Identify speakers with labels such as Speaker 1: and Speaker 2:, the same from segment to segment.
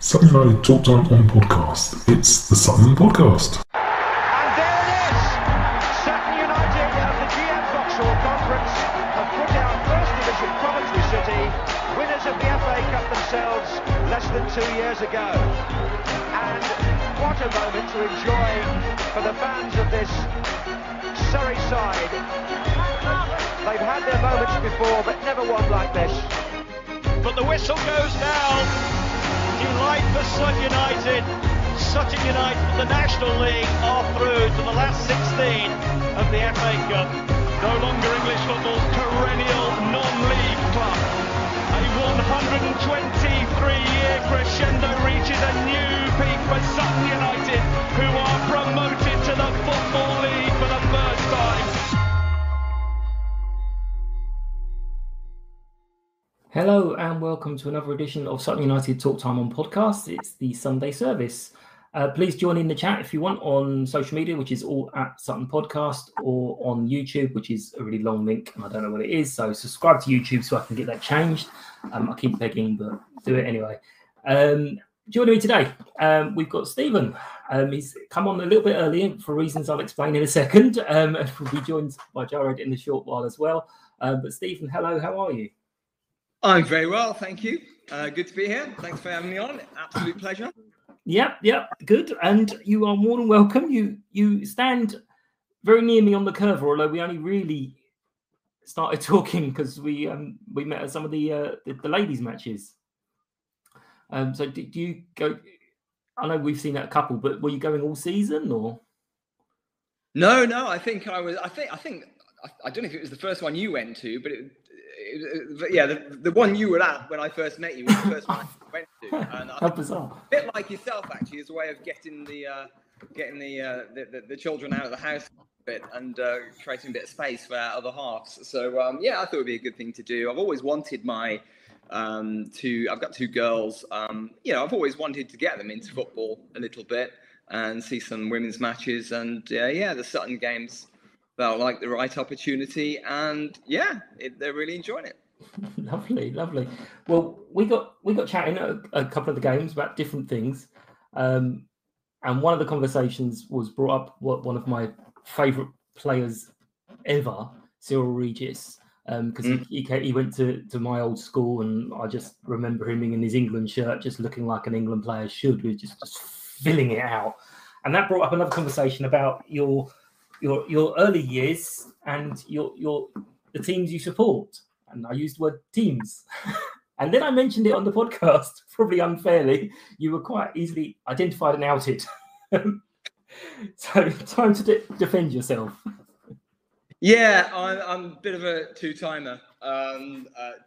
Speaker 1: Sutton United Talk Time on podcast. It's the Sutton Podcast.
Speaker 2: And there it is! Sutton United of the GM Vauxhall Conference have put out First Division Coventry City, winners of the FA Cup themselves less than 2 years ago. And what a moment to enjoy for the fans of this Surrey side. They've had their moments before, but never one like this. But the whistle goes now. Delight for Sutton United. Sutton United, the National League, are through to the last 16 of the FA Cup. No longer English football's perennial non-league club. A 123-year crescendo reaches a new peak for Sutton United, who are promoted to the Football League for the first time.
Speaker 3: Hello and welcome to another edition of Sutton United Talk Time on podcast. It's the Sunday service. Please join in the chat if you want on social media, which is all at Sutton Podcast, or on YouTube, which is a really long link and I don't know what it is. So subscribe to YouTube so I can get that changed. I keep begging, but do it anyway. Joining me today, we've got Stephen. He's come on a little bit earlier for reasons I'll explain in a second. We'll be joined by Jared in a short while as well. But Stephen, hello, how are you?
Speaker 4: I'm very well, thank you. Good to be here. Thanks for having me on. Absolute pleasure.
Speaker 3: Yep, good. And you are more than welcome. You stand very near me on the curve, although we only really started talking because we met at some of the ladies' matches. So did you go? I know we've seen a couple, but were you going all season or?
Speaker 4: No. I think I was. I think. I don't know if it was the first one you went to, but the one you were at when I first met you was the first one I went to. And
Speaker 3: How bizarre!
Speaker 4: A bit like yourself, actually, as a way of getting the children out of the house a bit and creating a bit of space for our other halves. So I thought it'd be a good thing to do. I've always wanted my I've got two girls. I've always wanted to get them into football a little bit and see some women's matches. And the Sutton games felt like the right opportunity, and they're really enjoying it.
Speaker 3: Lovely. Well, we got chatting a couple of the games about different things, and one of the conversations was brought up one of my favourite players ever, Cyril Regis, because he went to my old school, and I just remember him in his England shirt, just looking like an England player should, with just filling it out, and that brought up another conversation about your early years and the teams you support. And I used the word teams. And then I mentioned it on the podcast, probably unfairly. You were quite easily identified and outed. So time to defend yourself.
Speaker 4: Yeah, I'm a bit of a two-timer,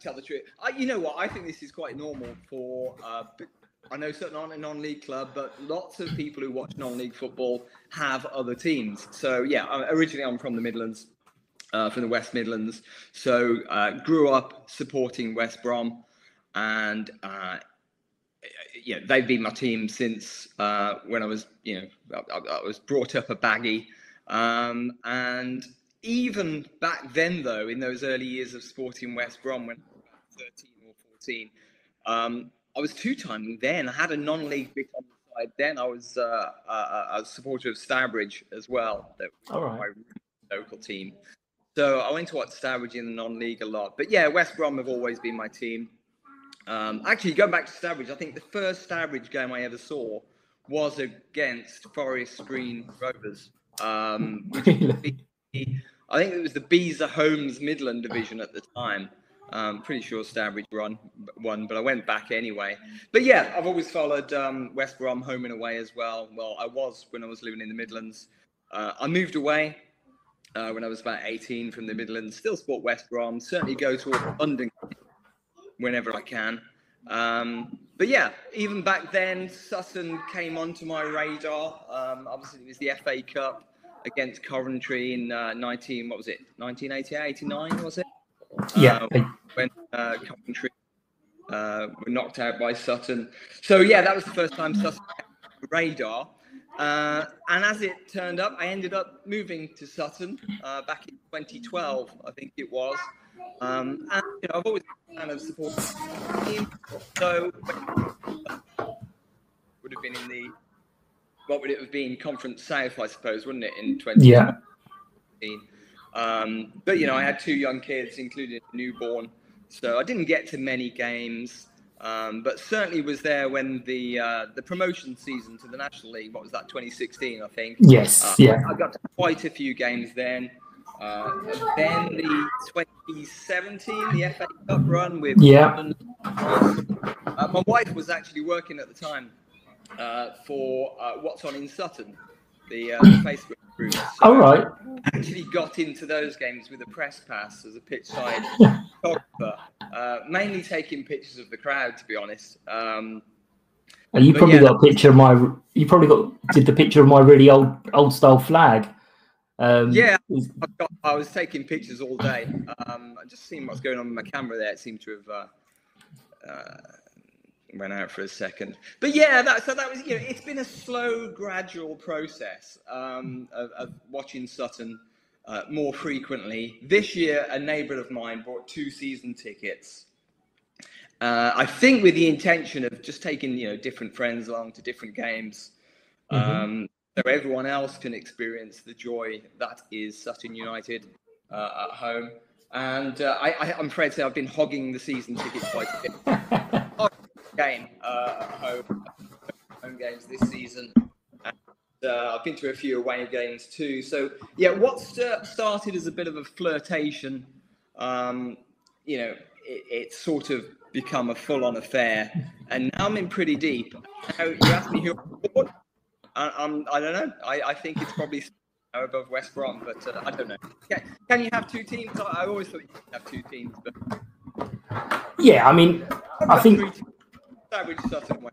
Speaker 4: tell the truth. You know what? I think this is quite normal for... I know Sutton aren't a non-league club, but lots of people who watch non-league football have other teams. So, originally I'm from the Midlands, from the West Midlands. So, grew up supporting West Brom, and they've been my team since when I was, I was brought up a baggy. And even back then, though, in those early years of supporting West Brom, when I was 13 or 14, I was two-timing then. I had a non-league bit on the side. Then I was a supporter of Stourbridge as well. That was my local team. So I went to watch Stourbridge in the non-league a lot. But West Brom have always been my team. Actually, going back to Stourbridge, I think the first Stourbridge game I ever saw was against Forest Green Rovers.
Speaker 3: Really?
Speaker 4: I think it was the Beezer Holmes Midland division at the time. Pretty sure Stourbridge won, but I went back anyway. But I've always followed West Brom home and away as well. Well, I was when I was living in the Midlands. I moved away when I was about 18 from the Midlands. Still support West Brom. Certainly go to London whenever I can. But even back then, Sutton came onto my radar. Obviously, it was the FA Cup against Coventry in 1988, 89, was it? When Coventry were knocked out by Sutton. So that was the first time Sutton came on the radar. And as it turned up, I ended up moving to Sutton back in 2012, I think it was. And I've always been a fan of supporting the team. So in the, what would it have been, Conference South, I suppose, wouldn't it, in 2015?
Speaker 3: Yeah.
Speaker 4: But, you know, I had 2 young kids, including a newborn, so I didn't get to many games, but certainly was there when the promotion season to the National League, what was that, 2016, I think?
Speaker 3: Yes, yeah.
Speaker 4: I got to quite a few games then. Then the 2017, the FA Cup run with London. My wife was actually working at the time for What's On in Sutton, the Facebook group. So
Speaker 3: all right.
Speaker 4: I actually got into those games with a press pass as a pitch side photographer, mainly taking pictures of the crowd, to be honest.
Speaker 3: You probably got a picture of my. You probably did the picture of my really old style flag.
Speaker 4: I was taking pictures all day. I just seen what's going on with my camera there. It seemed to have went out for a second. But yeah, that was, you know, it's been a slow, gradual process of watching Sutton more frequently. This year, a neighbour of mine bought 2 season tickets. I think with the intention of just taking, you know, different friends along to different games. So everyone else can experience the joy that is Sutton United at home. And I'm afraid to say I've been hogging the season tickets quite a bit. Game at home games this season. And, I've been to a few away games too. So yeah, what started as a bit of a flirtation, you know, it's sort of become a full-on affair. And now I'm in pretty deep. Now, you asked me who I'm bored. I don't know. I think it's probably above West Brom, but I don't know. Can you have 2 teams? I always thought you could have 2 teams, but
Speaker 3: yeah, I mean, I think
Speaker 4: Stourbridge, Sutton.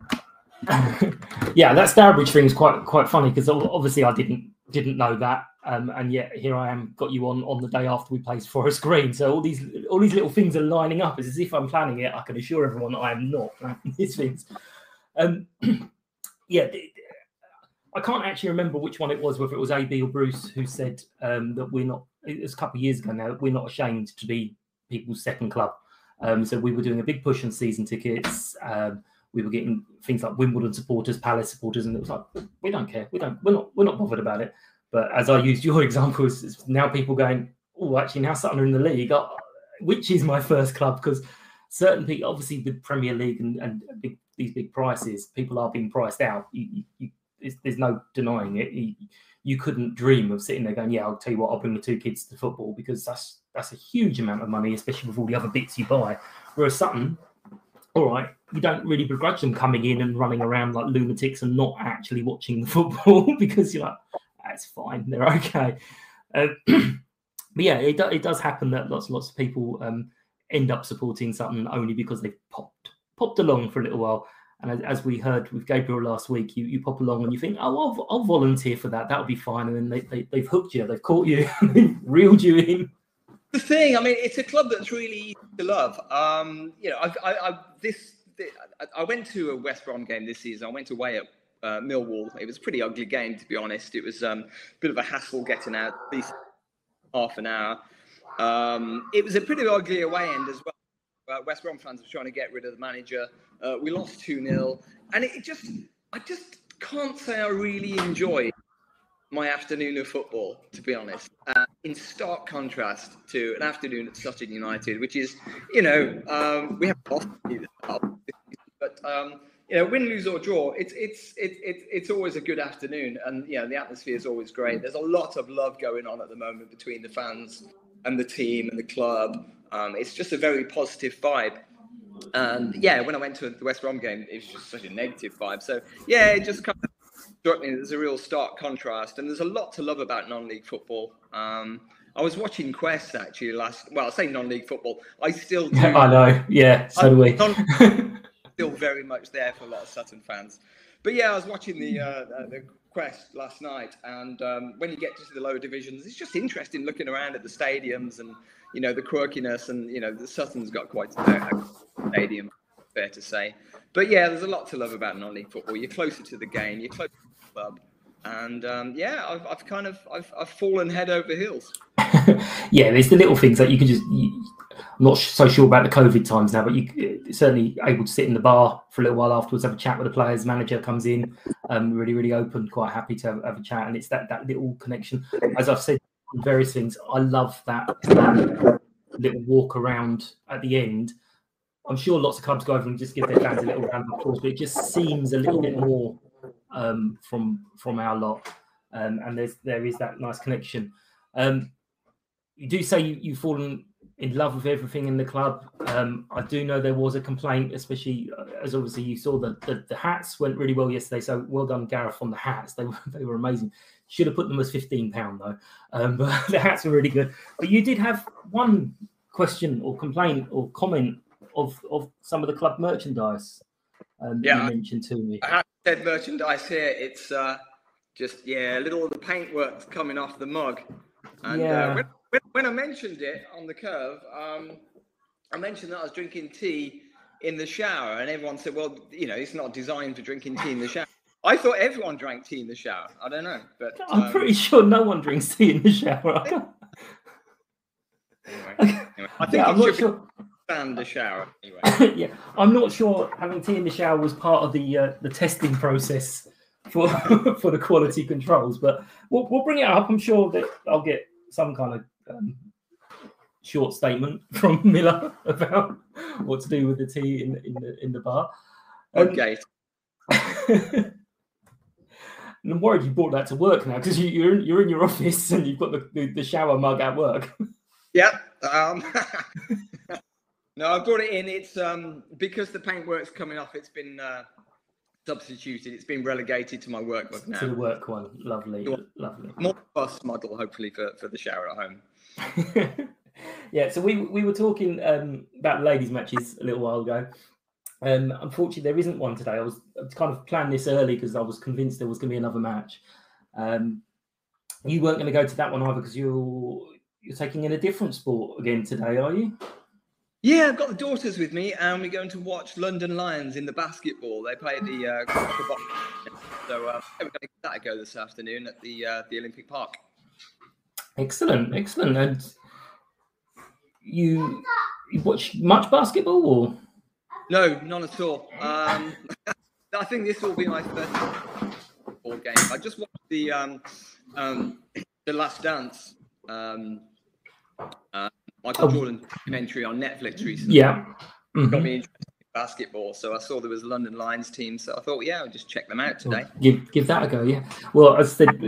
Speaker 3: Yeah, that Stourbridge thing is quite funny because obviously I didn't know that, and yet here I am, got you on the day after we played Forest Green. So all these little things are lining up. It's as if I'm planning it. I can assure everyone that I am not planning these things. Yeah. I can't actually remember which one it was, whether it was AB or Bruce who said that we're not, it was a couple of years ago now, we're not ashamed to be people's second club. So we were doing a big push on season tickets. We were getting things like Wimbledon supporters, Palace supporters, and it was like, we don't care. We're not bothered about it. But as I used your example, it's now people going, oh, actually now Sutton are in the league, which is my first club, because certain people, obviously with Premier League and these big prices, people are being priced out. There's no denying it. You couldn't dream of sitting there going, yeah, I'll tell you what, I'll bring the 2 kids to football, because that's a huge amount of money, especially with all the other bits you buy. Whereas Sutton, all right, you don't really begrudge them coming in and running around like lunatics and not actually watching the football because you're like, that's fine, they're okay. But yeah, it does happen that lots of people end up supporting Sutton only because they've popped along for a little while. And as we heard with Gabriel last week, you pop along and you think, oh, I'll volunteer for that. That'll be fine. And then they've hooked you, they've caught you, they've reeled you in.
Speaker 4: The thing, I mean, it's a club that's really easy to love. You know, I went to a West Brom game this season. I went away at Millwall. It was a pretty ugly game, to be honest. It was a bit of a hassle getting out, at least half an hour. It was a pretty ugly away end as well. West Brom fans were trying to get rid of the manager. We lost 2-0. And I just can't say I really enjoyed my afternoon of football, to be honest, in stark contrast to an afternoon at Sutton United, which is, you know, we have lost, but you know, win, lose or draw, it's always a good afternoon, and you know, the atmosphere is always great. There's a lot of love going on at the moment between the fans and the team and the club. It's just a very positive vibe. And yeah, when I went to the West Brom game, it was just such a negative vibe. So yeah, it just kind of struck me that there's a real stark contrast, and there's a lot to love about non-league football. I was watching Quest actually I say non-league football. I still do.
Speaker 3: I know, yeah, so do we.
Speaker 4: Still very much there for a lot of Sutton fans. But yeah, I was watching the Quest last night, and when you get to the lower divisions, it's just interesting looking around at the stadiums and, you know, the quirkiness, and, you know, the Sutton's got quite a stadium, fair to say. But yeah, there's a lot to love about non-league football. You're closer to the game, you're closer to the club, and yeah, I've fallen head over heels.
Speaker 3: Yeah, there's the little things that you can just. I'm not so sure about the COVID times now, but you're certainly able to sit in the bar for a little while afterwards, have a chat with the players. Manager comes in, really, really open, quite happy to have a chat. And it's that little connection. As I've said on various things, I love that little walk around at the end. I'm sure lots of clubs go over and just give their fans a little round of applause, but it just seems a little bit more from our lot. And there is that nice connection. You do say you've fallen in love with everything in the club. I do know there was a complaint, especially as obviously you saw the hats went really well yesterday. So well done, Gareth, on the hats. They were amazing. Should have put them as £15 though. But the hats were really good. But you did have one question or complaint or comment of some of the club merchandise that you mentioned to me.
Speaker 4: I have said merchandise here. It's just little of the paintwork's coming off the mug. And when I mentioned it on the curve, I mentioned that I was drinking tea in the shower, and everyone said, "Well, it's not designed for drinking tea in the shower." I thought everyone drank tea in the shower. I don't know, but
Speaker 3: I'm pretty sure no one drinks tea in the shower.
Speaker 4: Anyway, I think
Speaker 3: I'm not sure.
Speaker 4: Stand the shower anyway.
Speaker 3: Yeah, I'm not sure having tea in the shower was part of the testing process for for the quality controls, but we'll bring it up. I'm sure that I'll get some kind of short statement from Miller about what to do with the tea in the bar.
Speaker 4: Okay.
Speaker 3: And I'm worried you brought that to work now because you're in your office and you've got the shower mug at work.
Speaker 4: Yep. No, I brought it in. It's because the paintwork's coming off. It's been substituted. It's been relegated to my work mug now.
Speaker 3: To the work one. Lovely.
Speaker 4: More bus model, hopefully, for the shower at home.
Speaker 3: Yeah, so we were talking about ladies' matches a little while ago. Unfortunately, there isn't one today. I was kind of planning this early because I was convinced there was going to be another match. You weren't going to go to that one either because you're taking in a different sport again today, are you?
Speaker 4: Yeah, I've got the daughters with me, and we're going to watch London Lions in the basketball. They play the so we're going to give that a go this afternoon at the Olympic Park.
Speaker 3: Excellent. And you watch much basketball or?
Speaker 4: No, none at all. I think this will be my first football game. I just watched the Last Dance. Michael Jordan documentary on Netflix recently.
Speaker 3: Yeah. Mm-hmm.
Speaker 4: Got me interested in basketball. So I saw there was a London Lions team. So I thought, I'll just check them out today.
Speaker 3: Give that a go, yeah. Well, as I said,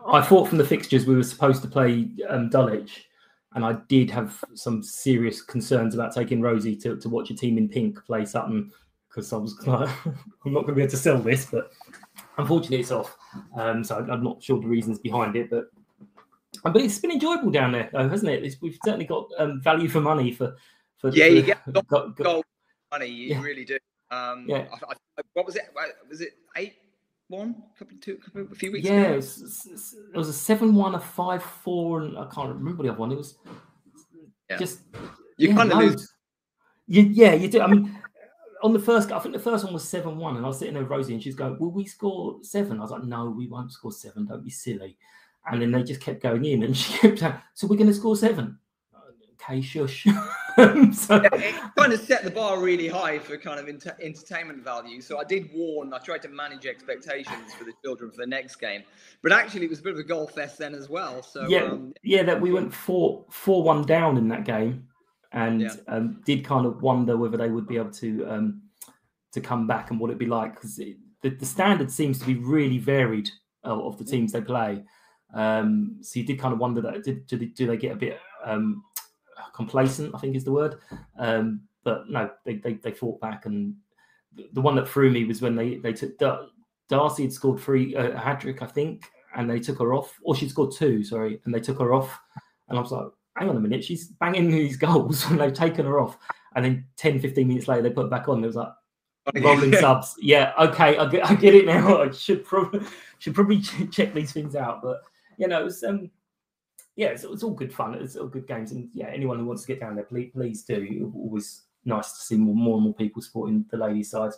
Speaker 3: I thought from the fixtures we were supposed to play Dulwich, and I did have some serious concerns about taking Rosie to watch a team in pink play Sutton because I was like, I'm not going to be able to sell this, but unfortunately it's off. So I'm not sure the reasons behind it, but it's been enjoyable down there, though, hasn't it? We've certainly got value for money for
Speaker 4: you get gold money. You really do. What was it? Was it 8-1? A few weeks ago.
Speaker 3: Yeah, it was a 7-1, a 5-4, and I can't remember the other one. It was just
Speaker 4: kind of lose.
Speaker 3: Yeah, you do. I mean, on the first, I think the first one was 7-1, and I was sitting there with Rosie, and she's going, "Will we score 7?" I was like, "No, we won't score 7. Don't be silly." And then they just kept going in, and she kept saying, "So we're going to score 7." Okay, shush.
Speaker 4: It kind of set the bar really high for kind of entertainment value. So I did warn. I tried to manage expectations for the children for the next game, but actually it was a bit of a goal fest then as well. So
Speaker 3: that we went 4-1 down in that game, and did kind of wonder whether they would be able to come back and what it'd be like because the standard seems to be really varied of the teams they play. So you did kind of wonder that do they get a bit complacent, I think is the word, but no, they fought back, and the one that threw me was when they took Darcy had scored a hat-trick, I think, and they took her off, or she'd scored 2, sorry, and they took her off, and I was like, hang on a minute, she's banging these goals when they've taken her off, and then 10-15 minutes later they put her back on. It was like rolling subs. Yeah, okay, I get it now. I should probably check these things out, but it was it's all good fun. It's all good games, and anyone who wants to get down there, please do. It's always nice to see more and more people supporting the ladies' sides.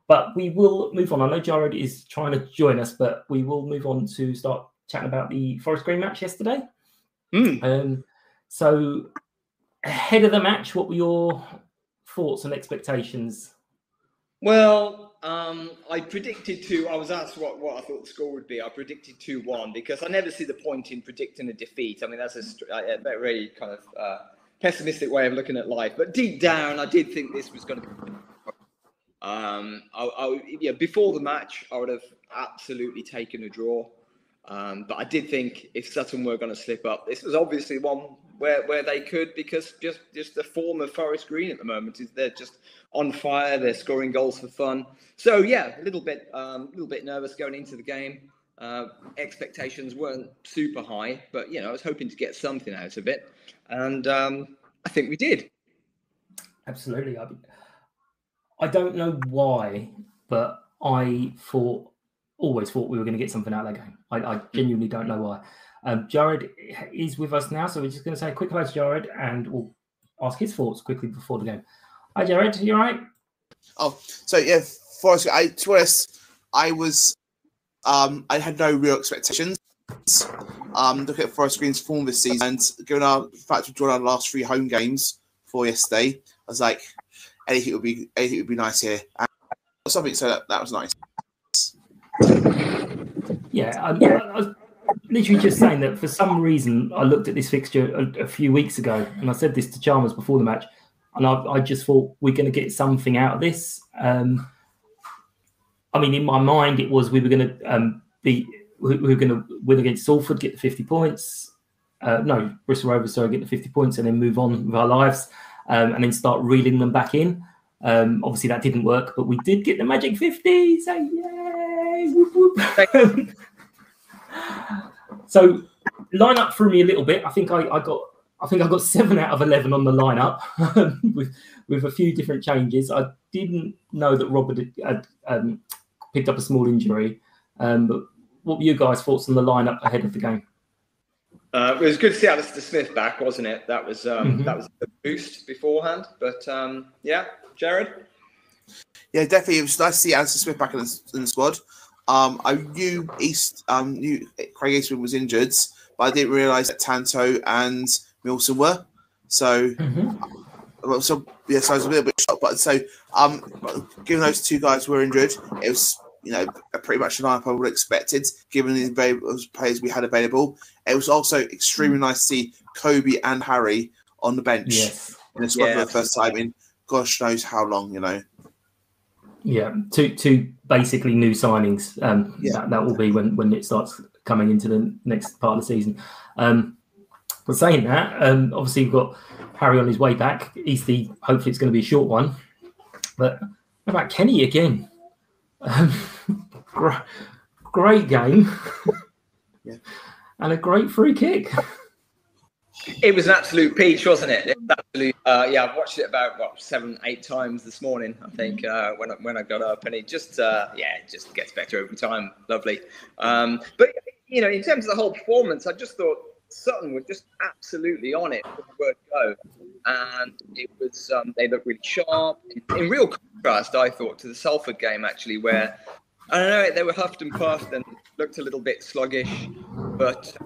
Speaker 3: But we will move on. I know Jared is trying to join us, but we will move on to start chatting about the Forest Green match yesterday. So ahead of the match, what were your thoughts and expectations?
Speaker 4: Well, I predicted two. I was asked what I thought the score would be. I predicted 2-1 because I never see the point in predicting a defeat. I mean, that's a very kind of pessimistic way of looking at life. But deep down, I did think this was going to be. Before the match, I would have absolutely taken a draw. But I did think if Sutton were going to slip up, this was obviously one where they could, because just the form of Forest Green at the moment is they're just on fire. They're scoring goals for fun. So yeah, a little bit nervous going into the game. Expectations weren't super high, but I was hoping to get something out of it, and I think we did.
Speaker 3: Absolutely. I don't know why, but I always thought we were going to get something out of that game. I genuinely don't know why. Jared is with us now, so we're just going to say a quick hello to Jared, and we'll ask his thoughts quickly before the game. Hi, Jared. You all right?
Speaker 5: Oh, so yeah, Forest. To be honest, I had no real expectations. Look at Forest Green's form this season, and given our fact we've drawn our last 3 home games for yesterday, I was like, anything would be nice here. And something, so that was nice.
Speaker 3: Yeah, I was literally just saying that for some reason I looked at this fixture a few weeks ago, and I said this to Chalmers before the match, and I just thought we're going to get something out of this. I mean, in my mind, it was we were going to win against Salford, get the 50 points. Bristol Rovers, get the 50 points, and then move on with our lives, and then start reeling them back in. Obviously, that didn't work, but we did get the magic 50. So yay! Whoop, whoop. So lineup threw me a little bit. I think I got 7 out of 11 on the lineup with a few different changes. I didn't know that Robert had picked up a small injury. But what were you guys' thoughts on the lineup ahead of the game?
Speaker 4: It was good to see Alistair Smith back, wasn't it? That was that was a boost beforehand. But yeah, Jared. Yeah,
Speaker 5: definitely. It was nice to see Alistair Smith back in the squad. I knew Craig Eastman was injured, but I didn't realise that Tanto and Milson were. So, so I was a little bit shocked. But so, given those 2 guys were injured, it was pretty much the lineup I would have expected, given the players we had available. It was also extremely nice to see Kobe and Harry on the bench in the squad for the first time in gosh knows how long.
Speaker 3: Yeah, two basically new signings. That will be when it starts coming into the next part of the season. But saying that, obviously we've got Harry on his way back. Hopefully it's going to be a short one. But how about Kenny again? Great game. And a great free kick.
Speaker 4: It was an absolute peach, wasn't it? It was absolute. I've watched it about 7-8 times this morning, I think, when I got up, and it just it just gets better over time. Lovely. But in terms of the whole performance, I just thought Sutton were just absolutely on it from the word go, and it was they looked really sharp. In real contrast, I thought, to the Salford game actually, where I don't know, they were huffed and puffed and looked a little bit sluggish, but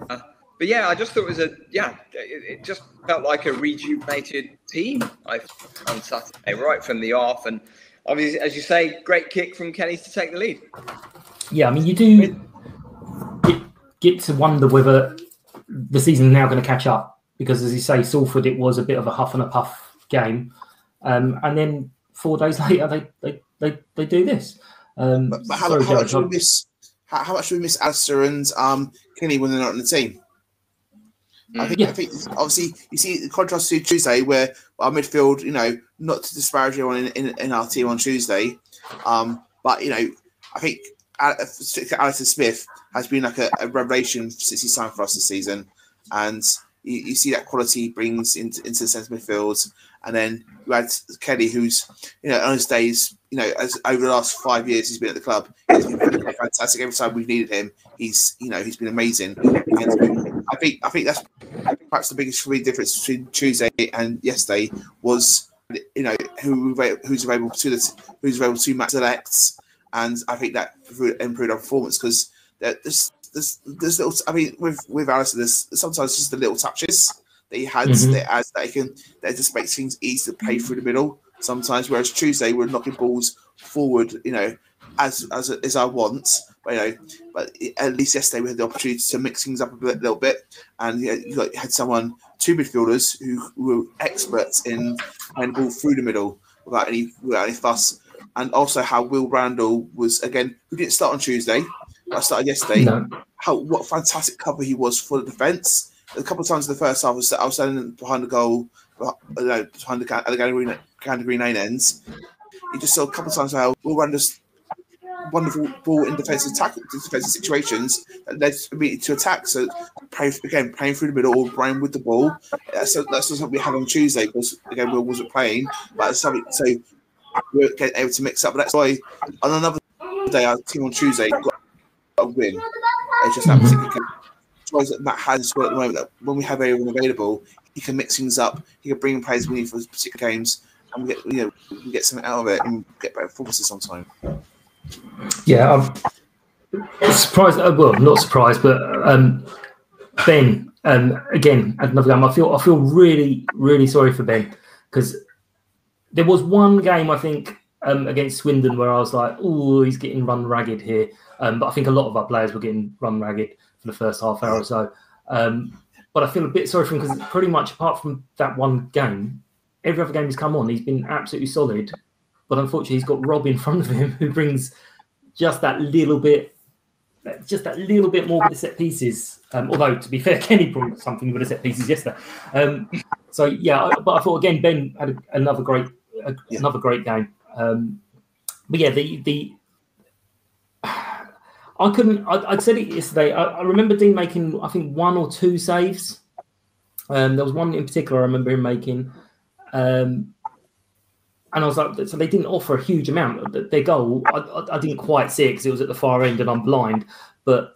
Speaker 4: yeah, I just thought it just felt like a rejuvenated team on Saturday, right from the off. And obviously, as you say, great kick from Kenny to take the lead.
Speaker 3: Yeah, I mean, you do get to wonder whether the season is now going to catch up, because, as you say, Salford, it was a bit of a huff and a puff game. And then 4 days later, they do this.
Speaker 5: But how much do we miss Alistair and Kenny when they're not in the team? I think obviously you see the contrast to Tuesday, where our midfield, not to disparage anyone in our team on Tuesday, but I think Alistair Smith has been like a revelation since he's signed for us this season, and you see that quality he brings into the centre midfield. And then you had Kelly, who's on his days, as over the last 5 years he's been at the club, he's been fantastic. Every time we've needed him, he's been amazing. And I think that's perhaps the biggest difference between Tuesday and yesterday was who's available to Matt selects, and I think that improved our performance, because there's little. I mean, with Alistair, there's sometimes just the little touches that he has that just makes things easy to play through the middle sometimes. Whereas Tuesday we're knocking balls forward, as I want. But, but at least yesterday we had the opportunity to mix things up a little bit, and you had two midfielders who were experts in playing the ball through the middle without any fuss, and also how Will Randall was, again, who didn't start on Tuesday, but started yesterday.
Speaker 3: No.
Speaker 5: What fantastic cover he was for the defence. A couple of times in the first half, I was standing behind the goal, behind the Green Lane ends. You just saw a couple of times how Will Randall's wonderful ball in defensive situations that led immediately to attack. So playing through the middle or running with the ball. That's something we had on Tuesday because again Will wasn't playing, but it's something so we were able to mix up. But that's why on another day our team on Tuesday got a win. It's just that particular game. Matt has at the moment that when we have everyone available, he can mix things up. He can bring in players we need for particular games, and we get something out of it and get better performances sometime.
Speaker 3: Yeah, I'm surprised. Well, not surprised, but Ben, again, another game. I feel really, really sorry for Ben because there was one game I think against Swindon where I was like, "Oh, he's getting run ragged here." But I think a lot of our players were getting run ragged for the first half hour or so. But I feel a bit sorry for him because pretty much apart from that one game, every other game he's come on, he's been absolutely solid. But unfortunately, he's got Rob in front of him who brings just that little bit more with the set pieces. Although, to be fair, Kenny brought something with the set pieces yesterday. So yeah, but I thought again Ben had another great game. But yeah, I said it yesterday. I remember Dean making I think one or two saves. There was one in particular I remember him making. And I was like, so they didn't offer a huge amount. Their goal, I didn't quite see it because it was at the far end and I'm blind, but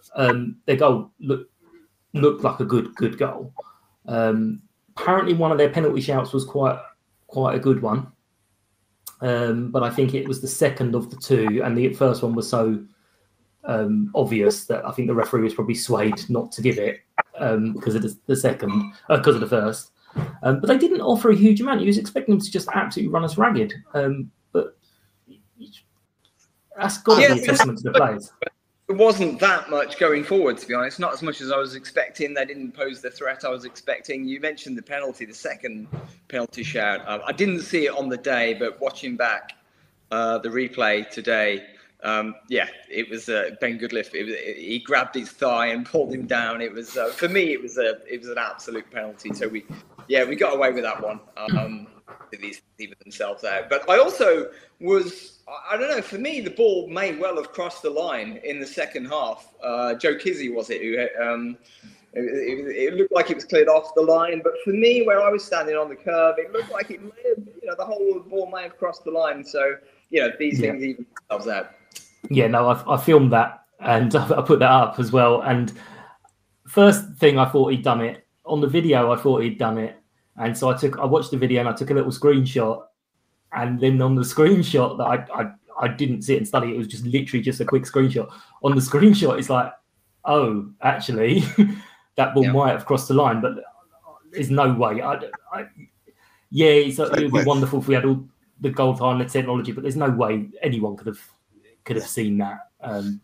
Speaker 3: their goal looked like a good goal. Apparently, one of their penalty shouts was quite a good one, but I think it was the second of the two, and the first one was so obvious that I think the referee was probably swayed not to give it because of the second, because of the first. But they didn't offer a huge amount. You was expecting them to just absolutely run us ragged. But that's got to be a testament to the players.
Speaker 4: It wasn't that much going forward, to be honest. Not as much as I was expecting. They didn't pose the threat I was expecting. You mentioned the penalty, the second penalty shout. I didn't see it on the day, but watching back the replay today, it was Ben Goodliff. He grabbed his thigh and pulled him down. It was for me. It was an absolute penalty. So we got away with that one. These even themselves out. But I also I don't know. For me, the ball may well have crossed the line in the second half. Joe Kizzy was it who? It looked like it was cleared off the line, but for me, where I was standing on the curve, it looked like it may have, the whole ball may have crossed the line. So these things even themselves out.
Speaker 3: Yeah, no, I filmed that and I put that up as well. And first thing, I thought he'd done it. On the video, I thought he'd done it. And so I watched the video and I took a little screenshot. And then on the screenshot that I didn't sit and study, it was just literally just a quick screenshot. On the screenshot, it's like, oh, actually, that ball might have crossed the line, but there's no way. It would be wonderful if we had all the goal time, the technology, but there's no way anyone could have seen that. And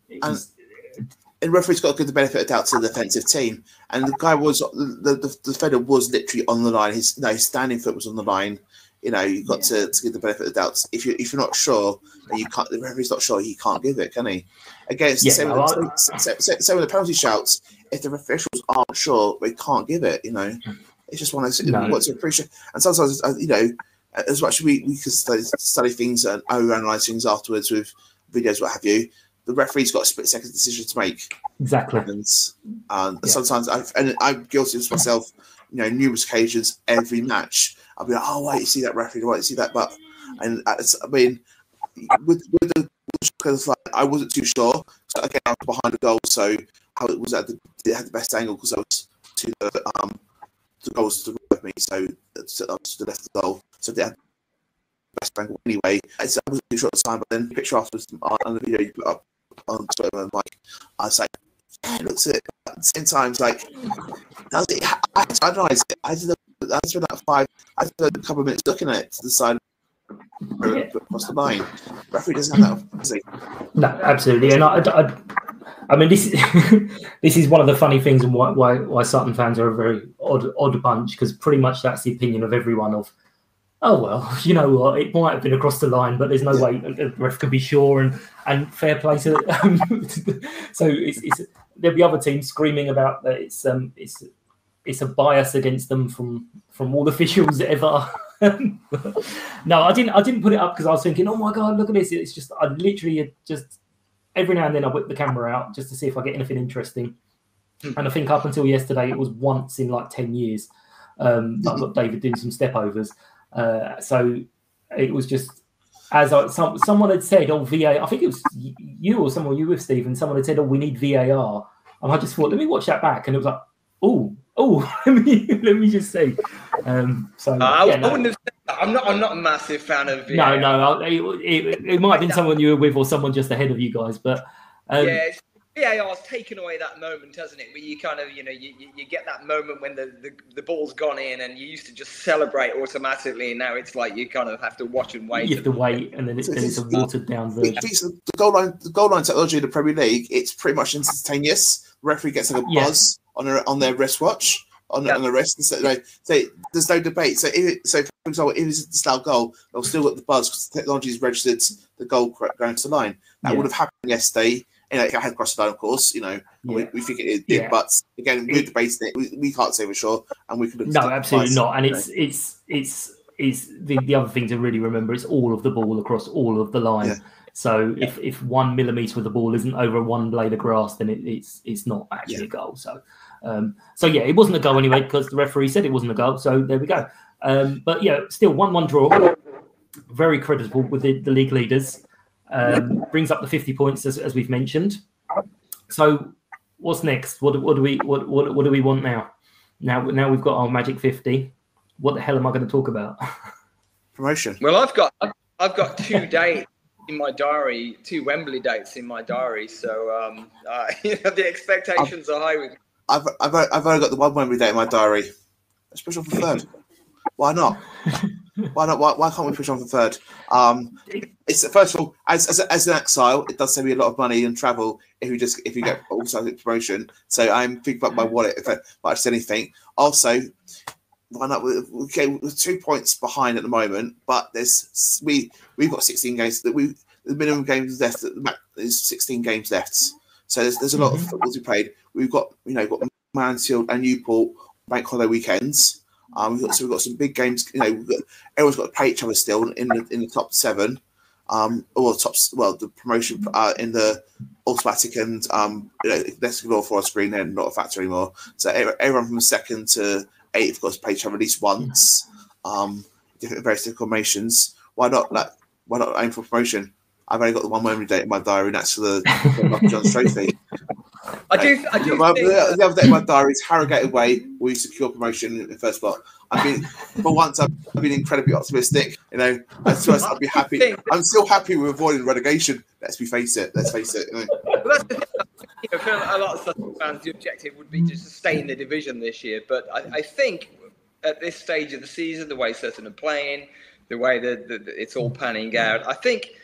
Speaker 5: the referee's got to give the benefit of doubt to the defensive team, and the guy was the defender was literally on the line. His standing foot was on the line. You've got to give the benefit of doubt. If you're not sure, then you can't. The referee's not sure. He can't give it, can he? Again, it's the same with the penalty shouts. If the officials aren't sure, they can't give it. It's just one of those. What to appreciate, and sometimes as much as we could study things and overanalyze things afterwards with videos, what have you. The referee's got a split-second decision to make.
Speaker 3: Exactly.
Speaker 5: And sometimes I'm guilty of this myself. Numerous occasions, every match, I'll be like, "Oh, wait, you see that referee? Wait, you see that?" But with the because I wasn't too sure. So again, I was behind the goal, so how it was it had the best angle because I was to the goals to the right of me, so I was to the left of the goal, so they had the best angle anyway. I wasn't too sure at the time, but then the picture afterwards on the video you put up on Twitter, and I was like, yeah, it looks it. At the same time, it's like, I had to analyse it. I spent like a couple of minutes looking at it to decide across the line. The referee doesn't have that, does he?
Speaker 3: No, absolutely. And I mean, this this is one of the funny things, and why Sutton fans are a very odd bunch, because pretty much that's the opinion of everyone of, oh well, you know what, it might have been across the line, but there's no way the ref can be sure, and fair play to so there'll be other teams screaming about that it's a bias against them from all officials ever. No, I didn't put it up because I was thinking, oh my god, look at this. It's just I literally just every now and then I whip the camera out just to see if I get anything interesting. And I think up until yesterday it was once in like 10 years. I've got David doing some step overs. So it was just as someone had said, oh, VAR, I think it was you or someone you with, Stephen, someone had said, oh, we need VAR. And I just thought, let me watch that back. And it was like, oh, let me just see. I wouldn't have said that. I'm not a massive fan of VAR.
Speaker 4: No,
Speaker 3: it might have been someone you were with or someone just ahead of you guys, but
Speaker 4: VAR's taken away that moment, hasn't it? Where you kind of, you get that moment when the ball's gone in, and you used to just celebrate automatically, and now it's like you kind of have to watch and wait.
Speaker 3: You have to wait, and then it's a watered down version.
Speaker 5: The goal line technology in the Premier League, it's pretty much instantaneous. The referee gets like a buzz on their wristwatch, on the wrist. So there's no debate. So for example, if it's a style goal, they'll still get the buzz because the technology has registered the goal going to the line. That would have happened yesterday. It had crossed the line, of course. We think it did, but again, we're debating it. We can't say for sure, and we can.
Speaker 3: No, absolutely not. And it's the other thing to really remember is all of the ball across all of the line. Yeah. So if 1 millimetre of the ball isn't over one blade of grass, then it's not actually a goal. So it wasn't a goal anyway because the referee said it wasn't a goal. So there we go. But still 1-1 draw. Very creditable with the league leaders. Brings up the 50 points as we've mentioned. So what's next? What do we want now? Now we've got our magic 50. What the hell am I going to talk about?
Speaker 5: Promotion.
Speaker 4: Well, I've got 2 dates in my diary, 2 Wembley dates in my diary. So the expectations are high with me.
Speaker 5: I've only got the 1 Wembley date in my diary. Let's push on for 3rd. Why not? Why not? Why can't we push on for 3rd? It's first of all, as an exile, it does save me a lot of money and travel if you get also promotion. So I'm thinking about my wallet if I might say anything. Also, why not? We're 2 points behind at the moment, but we've got 16 games. The minimum games left. There's 16 games left. So there's a lot of football to be played. We've got got Mansfield and Newport bank holiday weekends. We've got some big games. Everyone's got to play each other still in the top 7, the promotion in the automatic and let's go Forest Green. They're not a factor anymore. So everyone from 2nd to 8th got to play each other at least once. Different various formations. Why not aim for promotion? I've only got the 1 Wembley date in my diary, and that's for the John's Trophy.
Speaker 4: I do think
Speaker 5: the other day in my diary is Harrogate away. We secure promotion in the first spot. For once, I've been incredibly optimistic. I'd be happy. I'm still happy with avoiding relegation. Let's face it.
Speaker 4: Well, that's the thing. For a lot of Sutton fans, the objective would be to stay in the division this year. But I think at this stage of the season, the way Sutton are playing, the way that it's all panning out, I think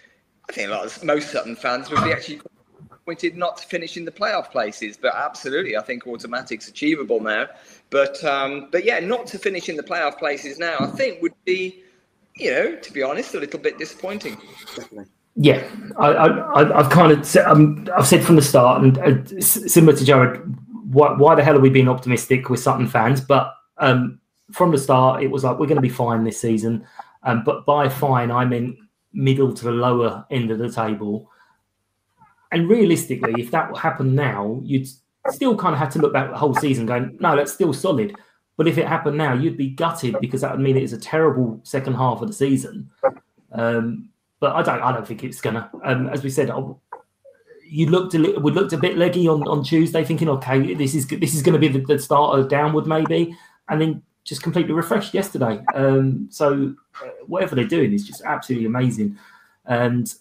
Speaker 4: most Sutton fans would be actually disappointed not to finish in the playoff places, but absolutely, I think automatic's achievable now. But not to finish in the playoff places now, I think would be, to be honest, a little bit disappointing.
Speaker 3: Yeah, I've kind of said, I've said from the start, and similar to Jared, why the hell are we being optimistic with Sutton fans? But from the start, it was like we're going to be fine this season. But by fine, I meant middle to the lower end of the table. And realistically, if that happened now, you'd still kind of have to look back the whole season going, no, that's still solid. But if it happened now, you'd be gutted because that would mean it's a terrible second half of the season. But I don't think it's gonna. As we said, we looked a bit leggy on Tuesday, thinking, okay, this is going to be the start of downward maybe, and then just completely refreshed yesterday. So whatever they're doing is just absolutely amazing. And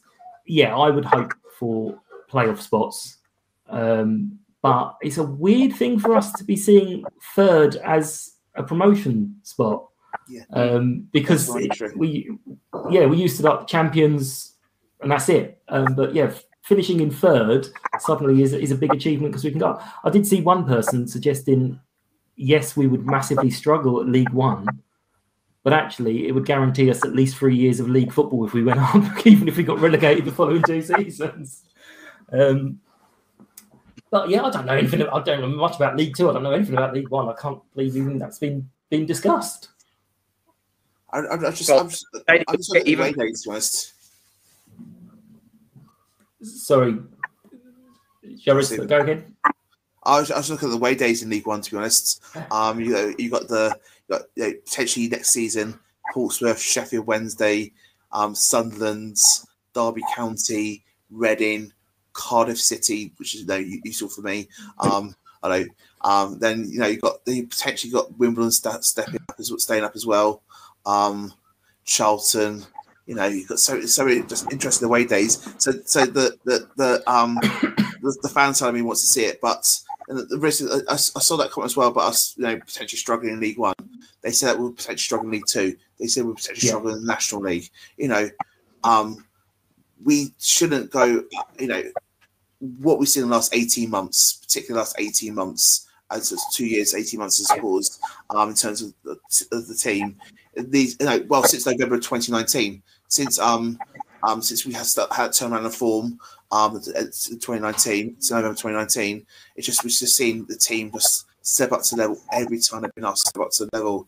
Speaker 3: yeah, I would hope for playoff spots. But it's a weird thing for us to be seeing 3rd as a promotion spot. Because we used to like champions, and that's it. But yeah, finishing in third suddenly is a big achievement because we can go. I did see one person suggesting, yes, we would massively struggle at League One, but actually it would guarantee us at least 3 years of league football if we went up, even if we got relegated the following 2 seasons. But yeah, I don't know much about League Two. I don't know anything about League One. I can't believe even that's been discussed.
Speaker 5: I'm just looking at the away days, to be honest.
Speaker 3: Sorry, Jarvis, go again.
Speaker 5: I was looking at the away days in League One, to be honest. You got potentially next season Portsmouth, Sheffield Wednesday, Sunderland, Derby County, Reading, Cardiff City, which is useful for me. Then you potentially got Wimbledon staying up as well. Charlton, you've got so many just interesting away days. So the fan side of me wants to see it, but the risk. I saw that comment as well. But us, potentially struggling in League One. They said that we're potentially struggling in League Two. They said we're potentially struggling in the National League. We shouldn't go. What we've seen in the last 18 months, particularly the last 18 months, as 2 years, 18 months as pause, in terms of the team. Since November of 2019, since we had turned around the form, 2019, so November 2019, we've just seen the team just step up to level every time they've been asked to step up to the level.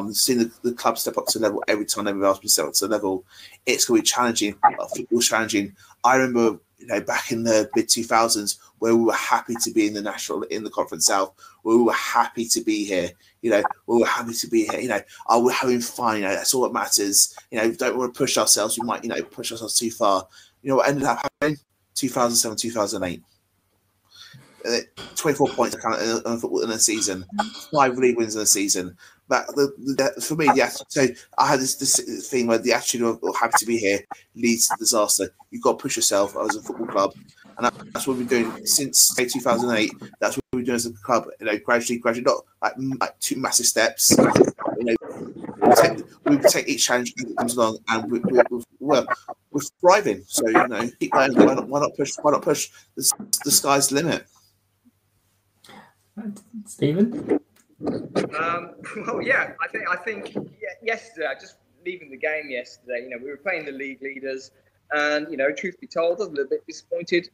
Speaker 5: We've seen the club step up to the level every time they've been asked to step up to the level. It's going to be challenging. Football's challenging. I remember, back in the mid 2000s, where we were happy to be in the Conference South, where we were happy to be here. We were happy to be here. We're having fun. That's all that matters. Don't want to push ourselves. We might, push ourselves too far. What ended up happening? 2007, 2008. 24 points in football in a season, 5 league wins in a season. But for me, so I had this thing where the attitude of happy to be here leads to disaster. You've got to push yourself as a football club, and that's what we've been doing since 2008. That's what we're doing as a club. Gradually, not like 2 massive steps. We take each challenge that comes along, and we're thriving. So keep going. Why not push? Why not push? The sky's the limit.
Speaker 3: Stephen?
Speaker 4: I think yesterday, just leaving the game yesterday, we were playing the league leaders, and truth be told, I was a little bit disappointed,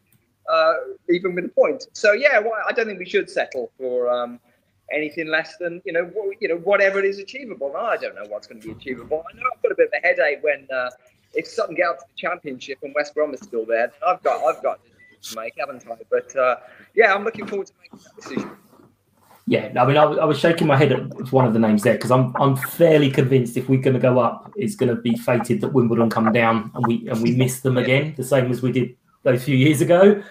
Speaker 4: even with a point. So I don't think we should settle for anything less than whatever it is achievable. No, I don't know what's going to be achievable. I know I've got a bit of a headache when if Sutton get out to the Championship and West Brom is still there, then I've got to make, haven't I? But I'm looking forward to making that decision.
Speaker 3: Yeah, I mean, I was shaking my head at one of the names there because I'm fairly convinced if we're going to go up, it's going to be fated that Wimbledon come down and we miss them again, the same as we did those few years ago.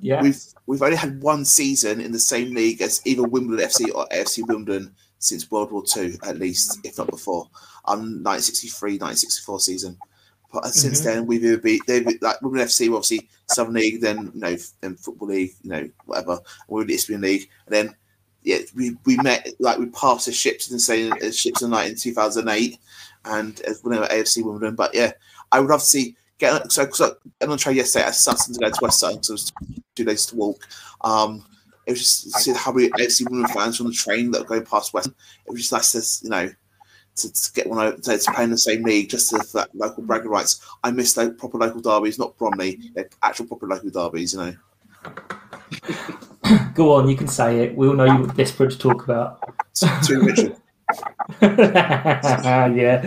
Speaker 5: We've only had one season in the same league as either Wimbledon FC or AFC Wimbledon since World War II, at least, if not before. 1963, 1964 season. But since then, we've either like Wimbledon FC, obviously Southern League, then then Football League, whatever. We're the Eastern League, and then we met, we passed the ships in the night in 2008, and AFC Wimbledon. But I would love to see get on the train yesterday at Sutton to go to West Sutton, so it was 2 days to walk. It was just see how many AFC Wimbledon fans on the train that are going past West. It was just nice to to get one to play in the same league, just for that local bragging rights. I miss proper local derbies, not Bromley, actual proper local derbies,
Speaker 3: Go on, you can say it. We all know you're desperate to talk about.
Speaker 5: Too Richard.
Speaker 3: Yeah.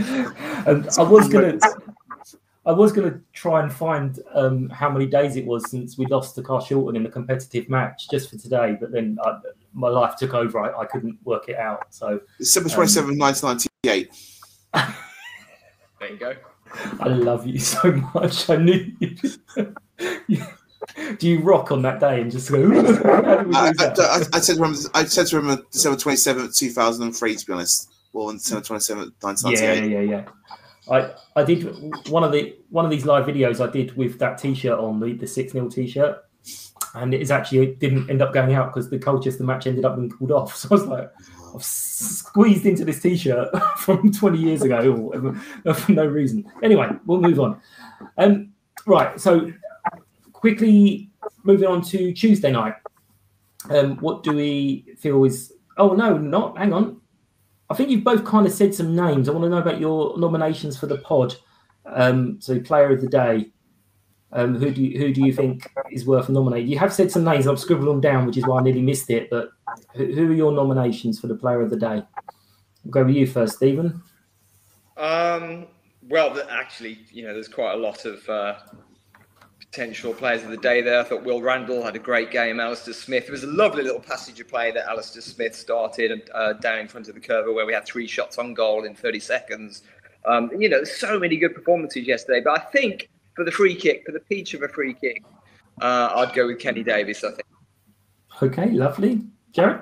Speaker 3: I was gonna try and find how many days it was since we lost to Carshalton in the competitive match just for today, but then my life took over. I couldn't work it out. So
Speaker 5: December 27, 1998.
Speaker 4: There you go.
Speaker 3: I love you so much. I knew you. Do you rock on that day and just go?
Speaker 5: I said to him December 27th, 2003. To be honest, well, on December 27th, 1998.
Speaker 3: Yeah. I did one of these live videos I did with that T-shirt on, the 6-0 T-shirt. and it didn't end up going out because the Colchester match ended up being called off. So I was like, I've squeezed into this T-shirt from 20 years ago or whatever, for no reason. Anyway, we'll move on. Right, so quickly moving on to Tuesday night. What do we feel is... Oh, no, not. Hang on. I think you've both kind of said some names. I want to know about your nominations for the pod. So player of the day. Who do you think is worth nominating? You have said some names. I've scribbled them down, which is why I nearly missed it. But who are your nominations for the player of the day? We'll go with you first, Stephen.
Speaker 4: Well, actually, there's quite a lot of potential players of the day there. I thought Will Randall had a great game. Alistair Smith. There was a lovely little passage of play that Alistair Smith started down in front of the curve where we had 3 shots on goal in 30 seconds. There's so many good performances yesterday. But I think for the free kick, for the peach of a free kick, I'd go with Kenny Davis, I think.
Speaker 3: Okay, lovely. Jared?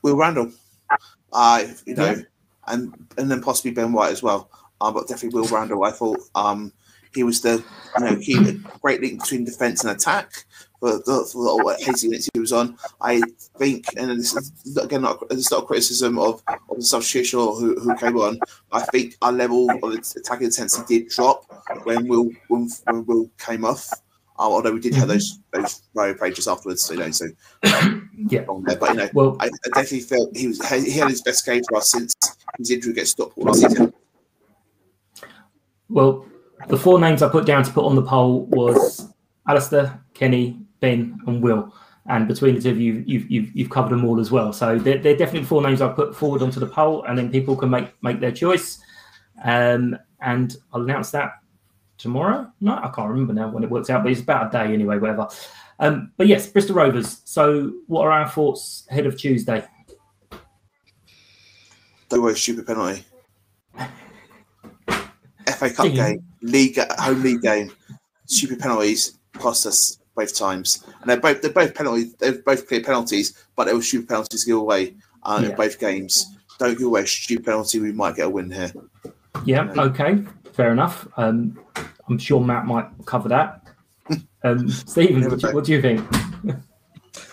Speaker 5: Will Randall. And then possibly Ben White as well. But definitely Will Randall. I thought he was the great link between defence and attack for the hazy minutes he was on. I think, and this is again it's not a criticism of the substitution or who came on. I think our level of attacking intensity did drop when Will came off. Although we did have those row pages afterwards,
Speaker 3: yeah.
Speaker 5: But
Speaker 3: well,
Speaker 5: I definitely felt he had his best game for us since his injury gets stopped all season.
Speaker 3: Well, the 4 names I put down to put on the poll was Alistair, Kenny, Ben, and Will. And between the two of you, you've covered them all as well. So they're definitely 4 names I put forward onto the poll, and then people can make their choice. And I'll announce that tomorrow. No, I can't remember now when it works out, but it's about a day anyway, whatever. But yes, Bristol Rovers. So what are our thoughts ahead of Tuesday?
Speaker 5: Don't worry, stupid penalty. FA Cup game, home league game, stupid penalties cost us both times, and they're both penalties. They're both clear penalties, but they were stupid penalties to give away in both games. Don't give away a stupid penalty. We might get a win here.
Speaker 3: Yeah. Okay. Fair enough. I'm sure Matt might cover that. Stephen, what do you think?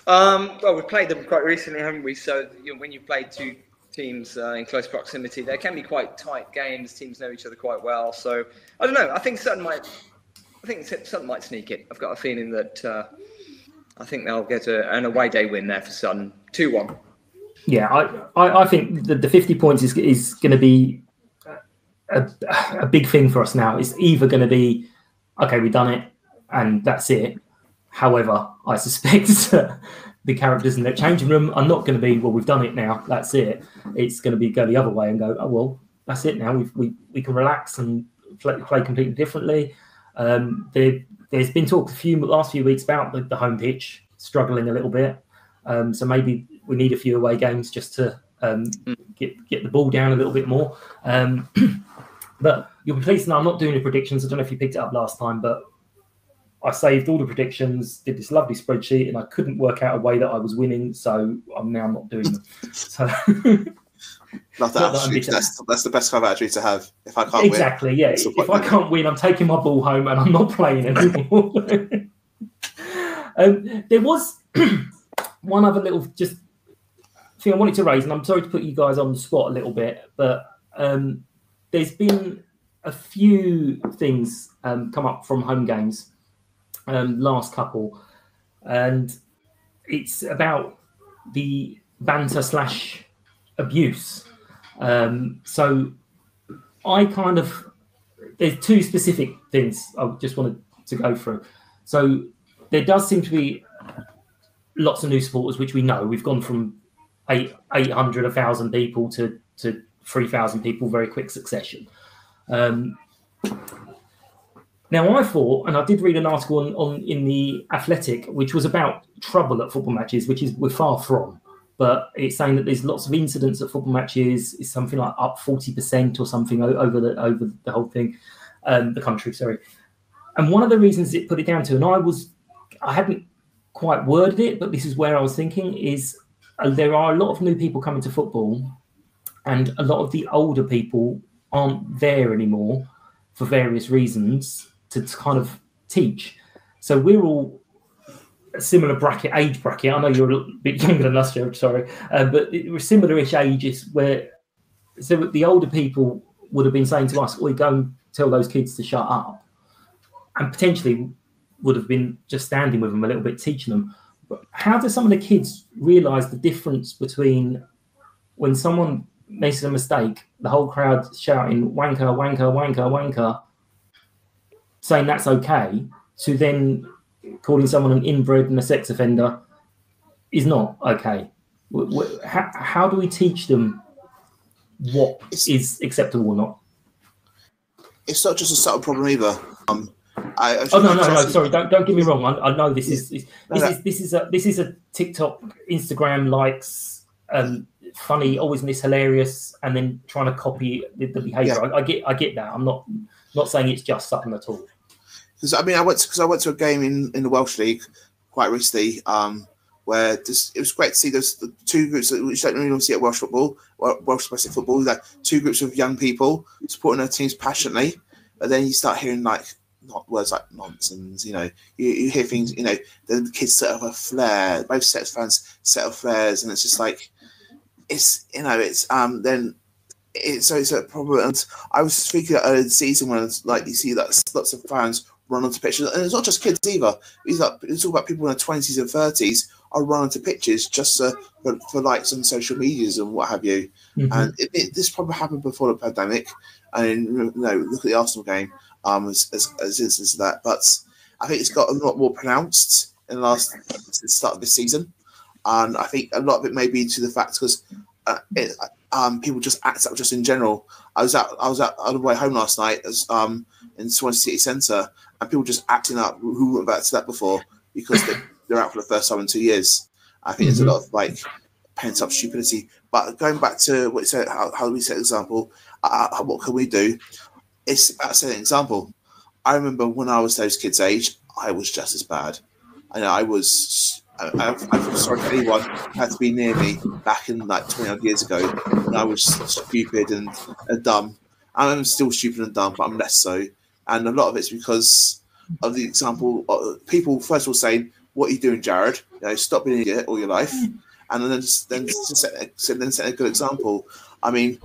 Speaker 4: Well, we've played them quite recently, haven't we? So when you play 2 teams in close proximity, there can be quite tight games. Teams know each other quite well. So I don't know. I think Sutton might sneak it. I've got a feeling that I think they'll get an away day win there for Sutton, 2-1.
Speaker 3: Yeah, I think the 50 points is going to be a big thing for us now. It's either going to be, okay, we've done it and that's it. However, I suspect the characters in the changing room are not going to be, well, we've done it now, that's it. It's going to be go the other way and go, oh, well, that's it now. We can relax and play completely differently. There's been talk last few weeks about the home pitch struggling a little bit. So maybe we need a few away games just to get the ball down a little bit more. But you'll be pleased to know I'm not doing the predictions. I don't know if you picked it up last time, but I saved all the predictions, did this lovely spreadsheet, and I couldn't work out a way that I was winning, so I'm now not doing them. So
Speaker 5: that's the best kind of attitude to have. If I can't
Speaker 3: exactly,
Speaker 5: win,
Speaker 3: yeah. If I can't win, I'm taking my ball home and I'm not playing anymore. There was one other little just thing I wanted to raise, and I'm sorry to put you guys on the spot a little bit, but there's been a few things come up from home games, last couple, and it's about the banter / abuse. So I there's 2 specific things I just wanted to go through. So there does seem to be lots of new supporters, which we know. We've gone from 800, 1,000 people to 3,000 people, very quick succession. Now, I thought, and I did read an article in the Athletic, which was about trouble at football matches, which we're far from. But it's saying that there's lots of incidents at football matches. It's something like up 40% or something over the whole thing, the country. Sorry. And one of the reasons it put it down to, and I hadn't quite worded it, but this is where I was thinking is there are a lot of new people coming to football, and a lot of the older people aren't there anymore for various reasons to kind of teach. So we're all a similar age bracket. I know you're a bit younger than us, Jared, sorry, but it was similar-ish ages where the older people would have been saying to us, "We go and tell those kids to shut up," and potentially would have been just standing with them a little bit, teaching them. But how do some of the kids realise the difference between when someone makes a mistake, the whole crowd shouting "wanker, wanker, wanker, wanker," saying that's okay, to then calling someone an inbred and a sex offender is not okay? How do we teach them what is acceptable or not? It's
Speaker 5: not just a subtle problem either.
Speaker 3: No. Sorry, don't get me wrong. I know this is a TikTok, Instagram likes, funny, always this hilarious, and then trying to copy the behaviour. Yeah. I get that. I'm not saying it's just Sutton at all.
Speaker 5: Because I went to a game in the Welsh League quite recently, where it was great to see those two groups that which don't really see at Welsh football, Welsh domestic football, like two groups of young people supporting their teams passionately, and then you start hearing words like nonsense. You hear things. The kids set up a flare. Both sets of fans set up flares, and it's just like it's a problem. And I was speaking earlier in the season when you see that lots of fans run onto pitches, and it's not just kids either. It's all about people in their 20s and 30s are running onto pitches just for likes on social medias and what have you. Mm-hmm. And this probably happened before the pandemic. And look at the Arsenal game as instances of that. But I think it's got a lot more pronounced in the start of this season, and I think a lot of it may be to the fact because people just act up just in general. I was on the way home last night in Swansea City Centre, and people just acting up who weren't back to that before because they're out for the first time in 2 years. I think there's a lot of pent up stupidity. But going back to what you said, how do we set an example? What can we do? It's about setting an example. I remember when I was those kids' age, I was just as bad. I feel sorry for anyone who had to be near me back in 20 odd years ago when I was stupid and dumb. I'm still stupid and dumb, but I'm less so. And a lot of it's because of the example of people first of all saying, "What are you doing, Jared? Stop being an idiot all your life," and then set a good example. I mean,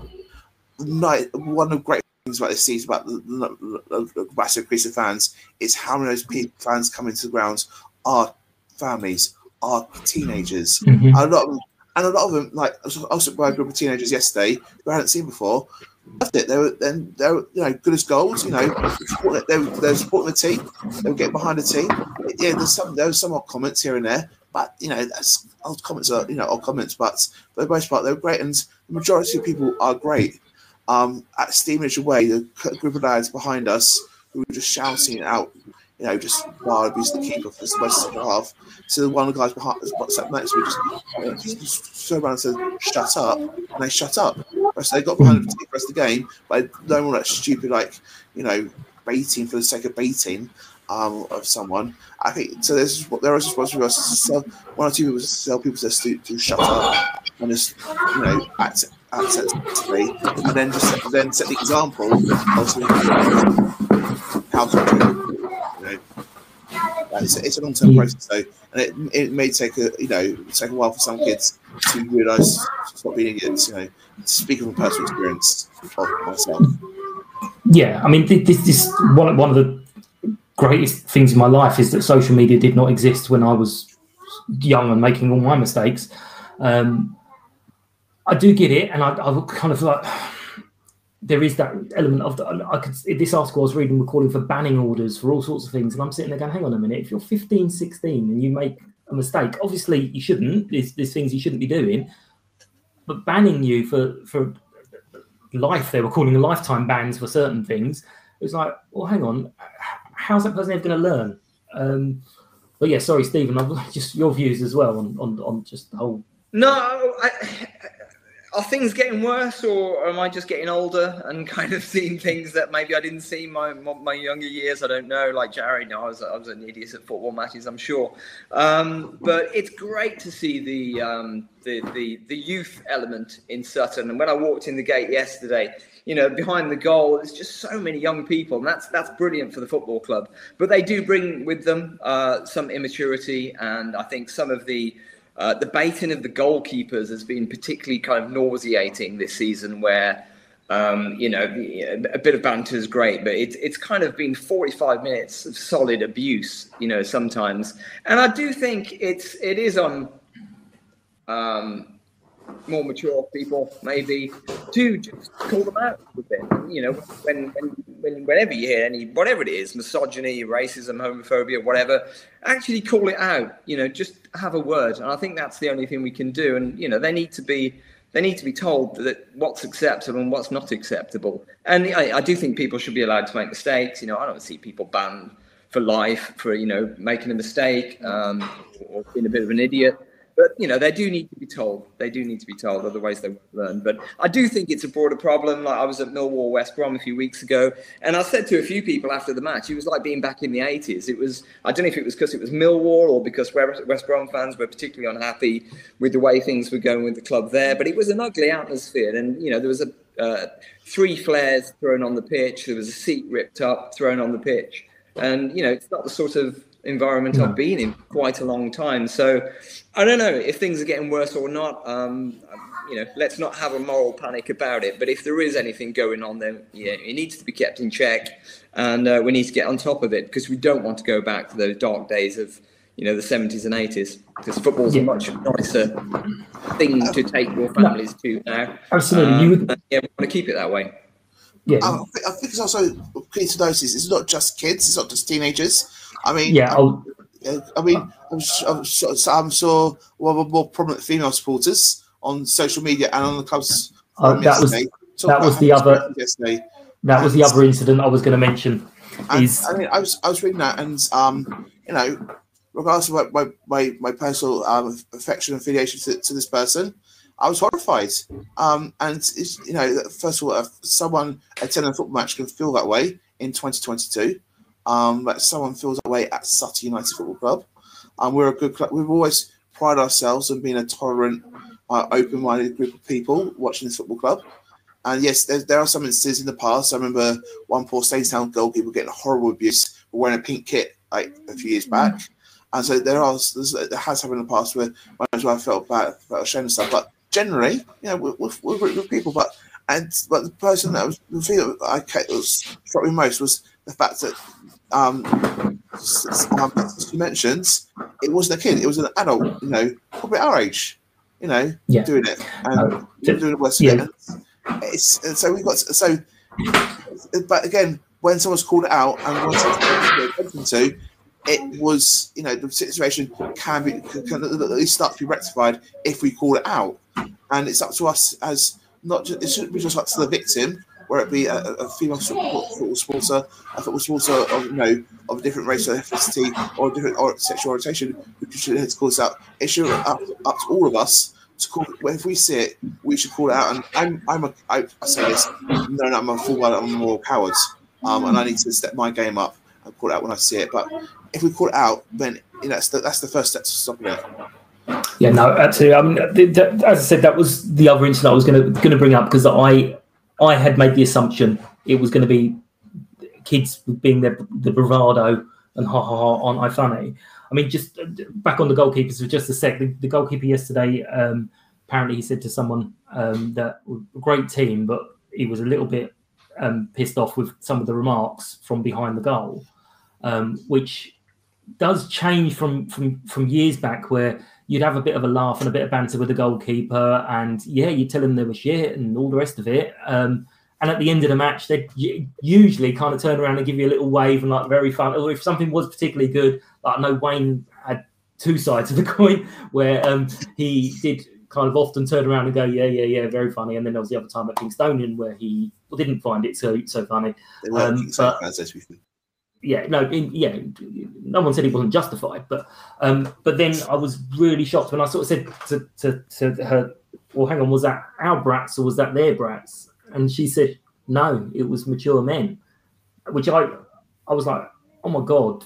Speaker 5: one of the great things about this season about the massive increase of fans is how many of those fans coming to the grounds are families, are teenagers.
Speaker 3: Mm-hmm.
Speaker 5: A lot of them, I was by a group of teenagers yesterday who I hadn't seen before. Loved it. They were good as gold. They were supporting the team. They were getting behind the team. Yeah, there was some odd comments here and there, but that's odd comments are odd comments. But for the most part, they were great, and the majority of people are great. At Stevenage away, the group of lads behind us who were just shouting it out, just wild abuse the keeper for the second half. So one of the guys behind us, sat next to me, just turned around and said, "Shut up," and they shut up. So they got behind the rest of the game, but no one that stupid baiting for the sake of baiting of someone. I think so. There is responsibility to one or two people to tell people to shut up and just act sensibly, and then set the example of how to do it. It's a long-term process, though, and it may take a while for some kids to realise stop being idiots. Speaking from personal experience of myself.
Speaker 3: Yeah, I mean, this one of the greatest things in my life is that social media did not exist when I was young and making all my mistakes. I do get it, and I kind of there is that element of this article I was reading were calling for banning orders for all sorts of things, and I'm sitting there going, hang on a minute, if you're 15, 16 and you make a mistake, obviously you shouldn't, there's things you shouldn't be doing, but banning you for life, they were calling lifetime bans for certain things, it was like, well, hang on, how's that person ever going to learn? But yeah, sorry, Stephen, just your views as well on just the whole...
Speaker 4: No, are things getting worse, or am I just getting older and kind of seeing things that maybe I didn't see in my younger years? I don't know. Like Jared, I was an idiot at football matches, I'm sure. But it's great to see the youth element in Sutton. And when I walked in the gate yesterday, behind the goal, there's just so many young people, and that's brilliant for the football club. But they do bring with them some immaturity, and I think some of the baiting of the goalkeepers has been particularly kind of nauseating this season, where a bit of banter is great, but it's kind of been 45 minutes of solid abuse, sometimes. And I do think it is on more mature people maybe to just call them out a bit. Whenever you hear whatever it is, misogyny, racism, homophobia, whatever, actually call it out. Just have a word. And I think that's the only thing we can do. And they need to be told that what's acceptable and what's not acceptable. And I do think people should be allowed to make mistakes. I don't see people banned for life for making a mistake or being a bit of an idiot. But, they do need to be told. They do need to be told, otherwise they won't learn. But I do think it's a broader problem. Like, I was at Millwall West Brom a few weeks ago, and I said to a few people after the match, it was like being back in the 80s. I don't know if it was because it was Millwall or because West Brom fans were particularly unhappy with the way things were going with the club there. But it was an ugly atmosphere. And, there was 3 flares thrown on the pitch. There was a seat ripped up, thrown on the pitch. And, it's not the sort of environment I've been in quite a long time. So I don't know if things are getting worse or not. Let's not have a moral panic about it. But if there is anything going on, then it needs to be kept in check, and we need to get on top of it, because we don't want to go back to those dark days of the 70s and 80s, because football's a much nicer thing to take your families to now.
Speaker 3: Absolutely.
Speaker 4: We want to keep it that way.
Speaker 3: Yeah,
Speaker 5: I think it's also key to notice it's not just kids, it's not just teenagers. I mean, I'm sure one of the more prominent female supporters on social media and on the club's
Speaker 3: that was the other incident I was going to mention.
Speaker 5: I was reading that, and regardless of my personal affection and affiliation to this person, I was horrified. First of all, someone attending a football match can feel that way in 2022. That someone feels that way at Sutton United Football Club. We're a good club. We've always prided ourselves on being a tolerant, open-minded group of people watching this football club. And yes, there are some instances in the past. I remember one poor Stainstown goalkeeper getting horrible abuse for wearing a pink kit like a few years back. And so there has happened in the past where I felt bad, felt ashamed and stuff. But generally, we're good people. But the person that struck me most was the fact that she mentions it wasn't a kid; it was an adult. Probably our age. Doing it and doing the worst of it. But again, when someone's called it out and when someone's attention to, it was the situation can at least start to be rectified if we call it out, and it's up to us as not just, it shouldn't be just up to the victim, where it be a female football supporter, a football supporter of a different race or ethnicity or different sexual orientation, who should call us out. It should be up to all of us to call. If we see it, we should call it out. And I say this, no, I'm a full blood, I'm a moral coward, and I need to step my game up and call it out when I see it. But if we call it out, then that's the first step to stopping it.
Speaker 3: Yeah, no, absolutely. I mean, as I said, that was the other incident I was going to bring up, because I had made the assumption it was going to be kids being the bravado and ha ha ha, aren't I funny? I mean, just back on the goalkeepers for just a sec. The goalkeeper yesterday, apparently he said to someone that a great team, but he was a little bit pissed off with some of the remarks from behind the goal, which does change from years back, where you'd have a bit of a laugh and a bit of banter with the goalkeeper, and you tell them they were shit and all the rest of it. And at the end of the match, they usually kind of turn around and give you a little wave and like very fun. Or if something was particularly good, like I know Wayne had two sides of the coin, where he did kind of often turn around and go, yeah, very funny. And then there was the other time at Kingstonian where he didn't find it so funny. No one said he wasn't justified, but then I was really shocked when I sort of said to her well, hang on, was that our brats or was that their brats? And she said, no, it was mature men, which I was like, oh my God,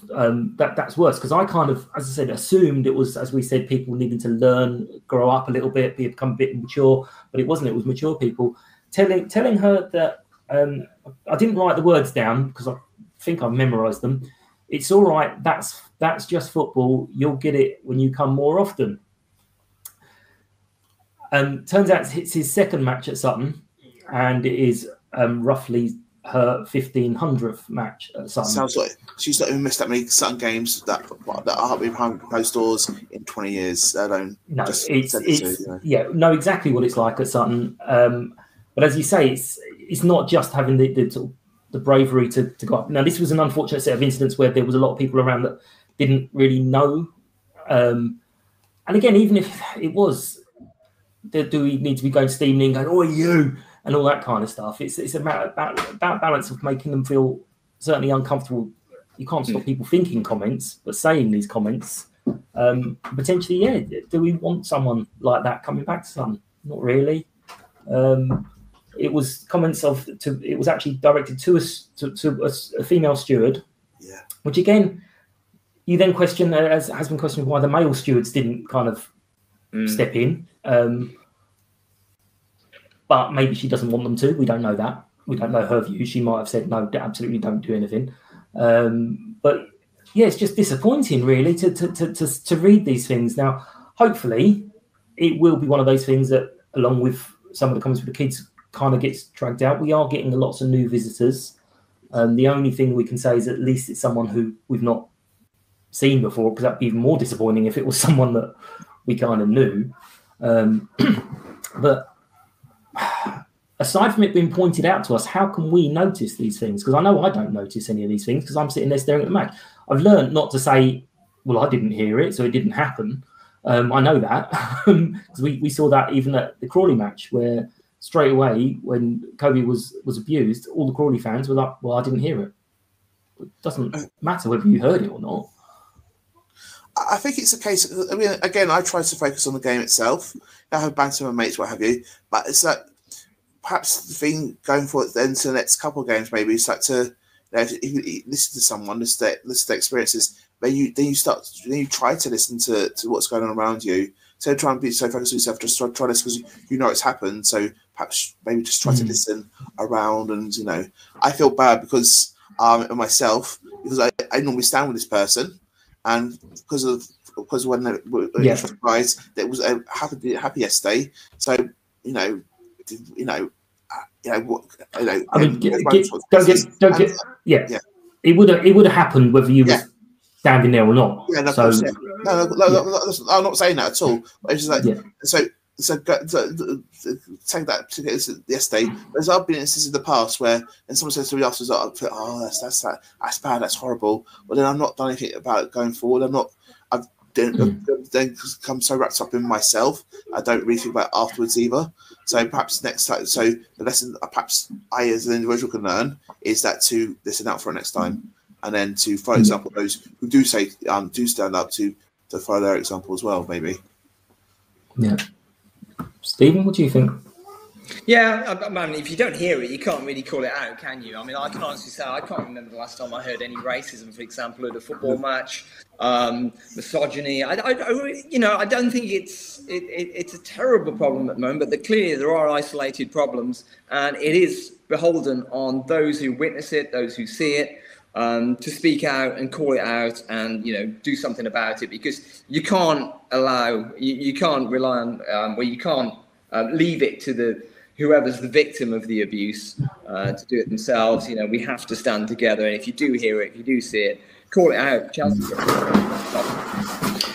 Speaker 3: that's worse. Because I kind of, as I said, assumed it was, as we said, people needing to learn, grow up a little bit, become a bit mature, but it wasn't. It was mature people telling her that I didn't write the words down because I think I've memorized them. It's all right. That's just football. You'll get it when you come more often. Turns out it's his second match at Sutton, and it is roughly her 1500th match at Sutton.
Speaker 5: Sounds like she's not even missed that many Sutton games that are behind closed doors in 20 years. No, know
Speaker 3: exactly what it's like at Sutton. But as you say, it's not just having the bravery to go up. Now, this was an unfortunate set of incidents where there was a lot of people around that didn't really know. And again, even if it was, do we need to be going steaming, going, oh, you, and all that kind of stuff? It's about balance of making them feel certainly uncomfortable. You can't stop people thinking comments, but saying these comments, potentially, yeah, do we want someone like that coming back to Sutton? Not really. It was comments it was actually directed to a female steward, which again, you then question, as has been questioned, why the male stewards didn't kind of step in. But maybe she doesn't want them to. We don't know that. We don't know her view. She might have said, no, absolutely don't do anything. But yeah, it's just disappointing, really, to read these things. Now, hopefully, it will be one of those things that, along with some of the comments with the kids, kind of gets dragged out. We are getting lots of new visitors. The only thing we can say is at least it's someone who we've not seen before, because that'd be even more disappointing if it was someone that we kind of knew. But aside from it being pointed out to us, how can we notice these things? Because I know I don't notice any of these things because I'm sitting there staring at the match. I've learned not to say, well, I didn't hear it, so it didn't happen. I know that because we saw that even at the Crawley match, where straight away when Kobe was abused, all the Crawley fans were like, well, I didn't hear it. It doesn't matter whether you heard it or not.
Speaker 5: I think it's a case. I mean, again, I try to focus on the game itself. I have banter with my mates, what have you. But it's like perhaps the thing going forward then to the next couple of games, maybe it's like to, if you listen to someone, listen to their experiences. Then you try to listen to what's going on around you. So try and be so focused on yourself. Just try this because you know it's happened. So perhaps maybe just try to listen around. And I feel bad because myself, because I normally stand with this person. And because when guys, that was happy yesterday. So I mean, it would have happened whether you were standing there or not. Yeah, no, so, I'm not saying that at all. It's just like so take that yesterday. There's been instances in the past where, and someone says to me afterwards, "Oh, that's bad, that's horrible." Well, then I've not done anything about it going forward. I've then become so wrapped up in myself, I don't really think about it afterwards either. So perhaps next time, so the lesson perhaps I as an individual can learn is that to listen out for it next time, and then to follow example those who do say do stand up to follow their example as well, maybe.
Speaker 3: Yeah. Stephen, what do you think?
Speaker 4: Yeah, I mean, if you don't hear it, you can't really call it out, can you? I mean, I can honestly say I can't remember the last time I heard any racism, for example, at a football match, misogyny. I don't think it's a terrible problem at the moment, but clearly there are isolated problems, and it is beholden on those who witness it, those who see it, to speak out and call it out and, do something about it, because you can't you can't rely on, you can't leave it to whoever's the victim of the abuse to do it themselves. We have to stand together, and if you do hear it, if you do see it, call it out.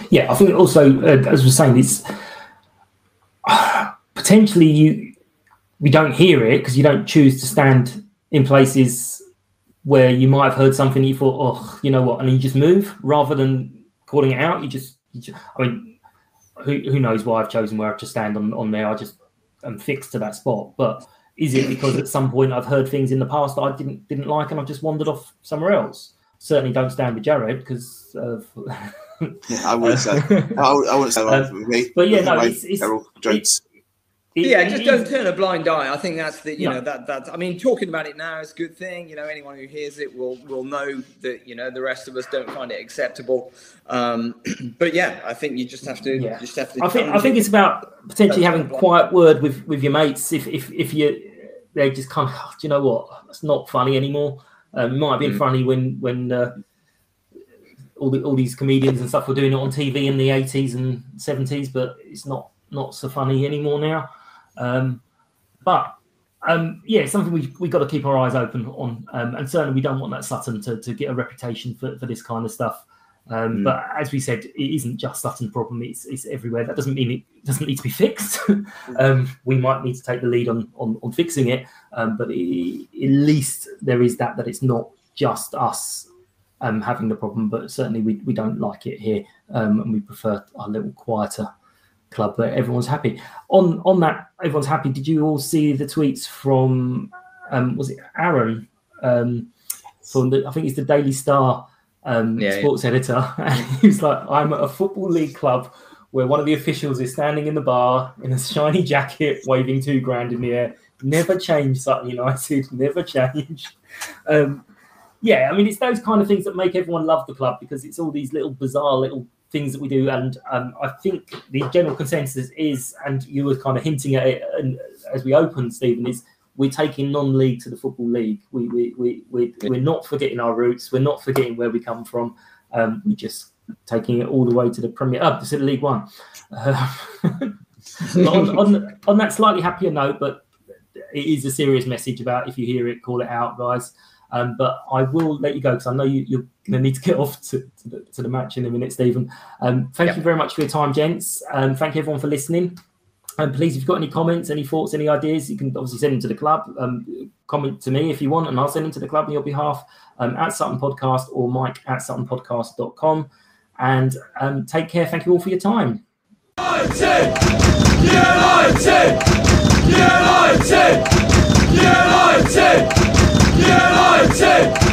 Speaker 3: Yeah, I think also, as we're saying, it's potentially we don't hear it because you don't choose to stand in places where you might have heard something you thought, oh, you know what, and you just move rather than calling it out. I mean, who knows why I've chosen where to stand on there. I just am fixed to that spot. But is it because at some point I've heard things in the past that I didn't like and I've just wandered off somewhere else? Certainly don't stand with Jared because of...
Speaker 5: I wouldn't say. I wouldn't say that with me.
Speaker 3: But yeah, no, it's
Speaker 5: jokes.
Speaker 4: just don't turn a blind eye. I think that's the, you know, that's, I mean, talking about it now is a good thing. You know, anyone who hears it will know that, you know, the rest of us don't find it acceptable. But yeah, I think you just have to,
Speaker 3: I think it's about potentially having a quiet word with your mates. If they just kind of, do you know what? It's not funny anymore. It might have been funny when all these comedians and stuff were doing it on TV in the 80s and 70s, but it's not so funny anymore now. But it's something we got to keep our eyes open on, and certainly we don't want that Sutton to get a reputation for this kind of stuff. But as we said, it isn't just Sutton's problem; it's everywhere. That doesn't mean it doesn't need to be fixed. We might need to take the lead on fixing it, but at least there is that it's not just us having the problem. But certainly we don't like it here, and we prefer a little quieter club where everyone's happy. On that, everyone's happy. Did you all see the tweets from was it Aaron from I think it's the Daily Star sports editor? And he was like, I'm at a football league club where one of the officials is standing in the bar in a shiny jacket waving $2,000 in the air. Never change, Sutton United, never change. I mean, it's those kind of things that make everyone love the club, because it's all these little bizarre little things that we do. And I think the general consensus is, and you were kind of hinting at it and as we opened, Stephen, is we're taking non-league to the football league. We're not forgetting our roots. We're not forgetting where we come from. We're just taking it all the way to the Premier, to the League One. On that slightly happier note, but it is a serious message about, if you hear it, call it out, guys. But I will let you go because I know you're going to need to get off to the match in a minute, Stephen. Thank you very much for your time, gents. Thank you everyone for listening. And please, if you've got any comments, any thoughts, any ideas, you can obviously send them to the club. Comment to me if you want, and I'll send them to the club on your behalf at Sutton Podcast or mike@suttonpodcast.com. And take care. Thank you all for your time. United! United! United! United! United!